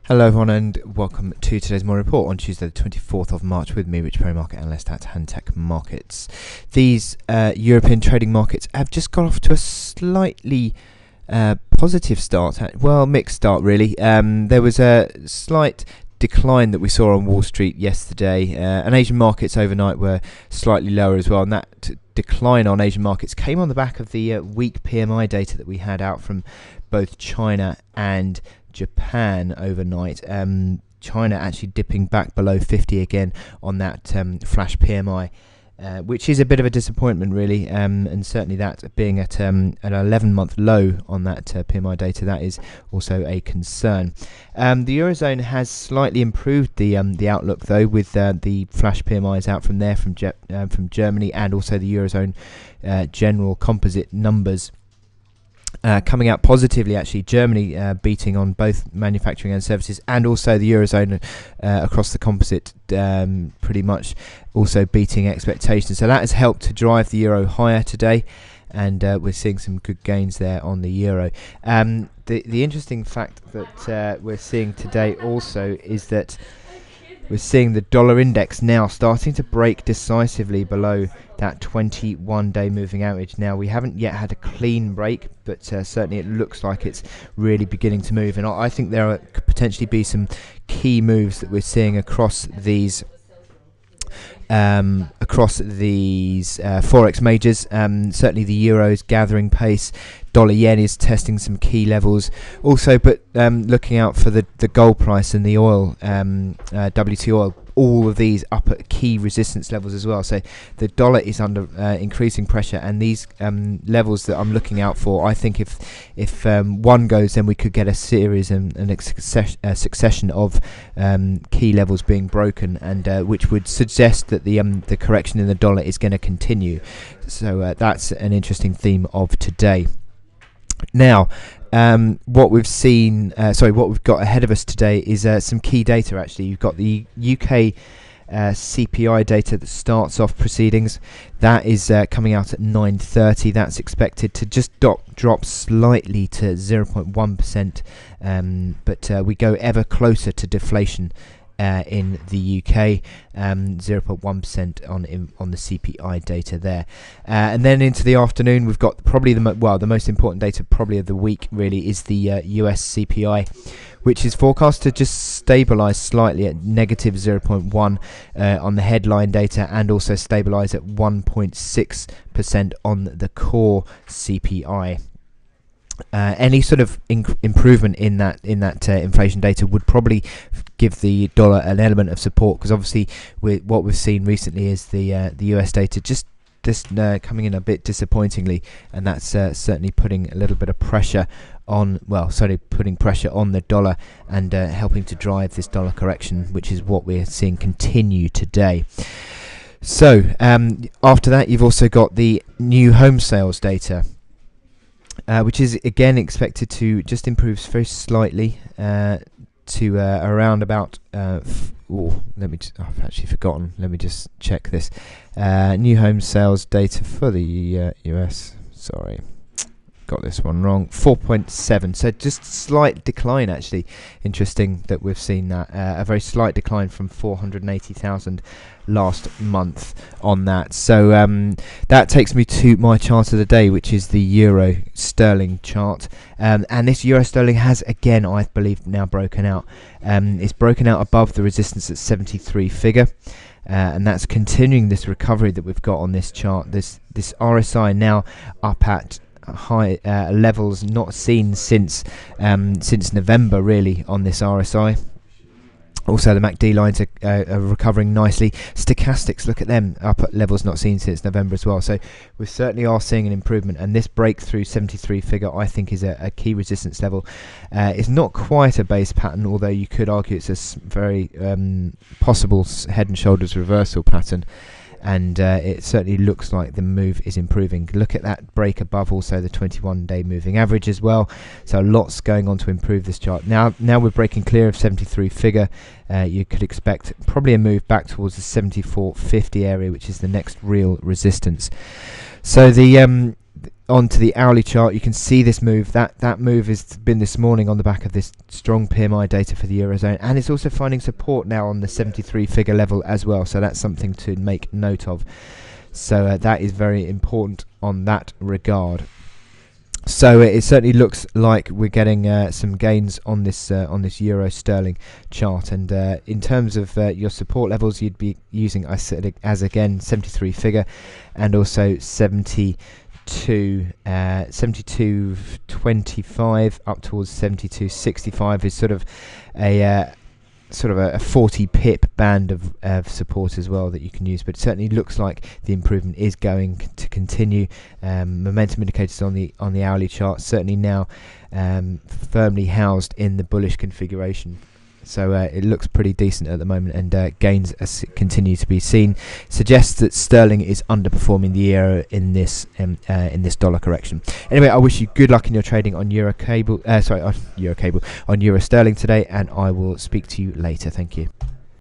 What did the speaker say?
Hello everyone and welcome to today's morning report on Tuesday the 24th of March with me, Rich Perry, market analyst at Handtech Markets. These European trading markets have just got off to a slightly positive start, well, mixed start really. There was a slight decline that we saw on Wall Street yesterday, and Asian markets overnight were slightly lower as well, and that decline on Asian markets came on the back of the weak PMI data that we had out from both China and Japan overnight. China actually dipping back below 50 again on that flash PMI, which is a bit of a disappointment really, and certainly that being at an 11-month low on that PMI data, that is also a concern. The Eurozone has slightly improved the outlook though, with the flash PMIs out from there from Germany, and also the Eurozone general composite numbers coming out positively actually. Germany beating on both manufacturing and services, and also the Eurozone across the composite pretty much also beating expectations. So that has helped to drive the euro higher today, and we're seeing some good gains there on the euro. The interesting fact that we're seeing today also is that we're seeing the dollar index now starting to break decisively below that 21-day moving average. Now, we haven't yet had a clean break, but certainly it looks like it's really beginning to move. And I think there could potentially be some key moves that we're seeing across these Forex majors. Certainly the euro is gathering pace. Dollar yen is testing some key levels also, but looking out for the gold price and the oil, WT oil, all of these up at key resistance levels as well. So the dollar is under increasing pressure, and these levels that I'm looking out for, I think if one goes, then we could get a series and a succession of key levels being broken, and which would suggest that the correction in the dollar is going to continue. So that's an interesting theme of today. Now, what we've got ahead of us today is some key data. Actually, you've got the UK CPI data that starts off proceedings. That is coming out at 9:30. That's expected to just drop slightly to 0.1%, but we go ever closer to deflation in the UK, 0.1% on the CPI data there, and then into the afternoon we've got probably the most important data probably of the week really is the US CPI, which is forecast to just stabilise slightly at negative 0.1 on the headline data, and also stabilise at 1.6% on the core CPI. Any sort of improvement in that inflation data would probably give the dollar an element of support, because obviously what we've seen recently is the US data just coming in a bit disappointingly, and that's certainly putting a little bit of pressure on, putting pressure on the dollar, and helping to drive this dollar correction, which is what we're seeing continue today. So after that, you've also got the new home sales data, which is again expected to just improve very slightly to around about. I've actually forgotten. Let me just check this. New home sales data for the US. Sorry, got this one wrong. 4.7. So just slight decline actually. Interesting that we've seen that a very slight decline from 480,000 last month on that. So that takes me to my chart of the day, which is the euro sterling chart, and this euro sterling has again, I believe, now broken out. It's broken out above the resistance at 73 figure, and that's continuing this recovery that we've got on this chart. This RSI now up at high levels not seen since November really on this RSI. Also, the MACD lines are recovering nicely. Stochastics, look at them, up at levels not seen since November as well. So we certainly are seeing an improvement, and this breakthrough 73 figure, I think, is a key resistance level. It's not quite a base pattern, although you could argue it's a very possible head and shoulders reversal pattern. And it certainly looks like the move is improving. Look at that break above also the 21-day moving average as well. So lots going on to improve this chart. Now we're breaking clear of 73 figure. You could expect probably a move back towards the 74.50 area, which is the next real resistance. So the onto the hourly chart, you can see this move. That move has been this morning on the back of this strong PMI data for the Eurozone, and it's also finding support now on the 73 figure level as well, so that's something to make note of. So that is very important on that regard. So it certainly looks like we're getting some gains on this Euro Sterling chart, and in terms of your support levels, you'd be using, I said, as again 73 figure, and also 72.25 up towards 72.65 is sort of a 40 pip band of support as well that you can use, but it certainly looks like the improvement is going to continue. Momentum indicators on the hourly chart certainly now firmly housed in the bullish configuration. So it looks pretty decent at the moment, and gains continue to be seen. Suggests that sterling is underperforming the euro in this dollar correction. Anyway, I wish you good luck in your trading on Euro Sterling today, and I will speak to you later. Thank you.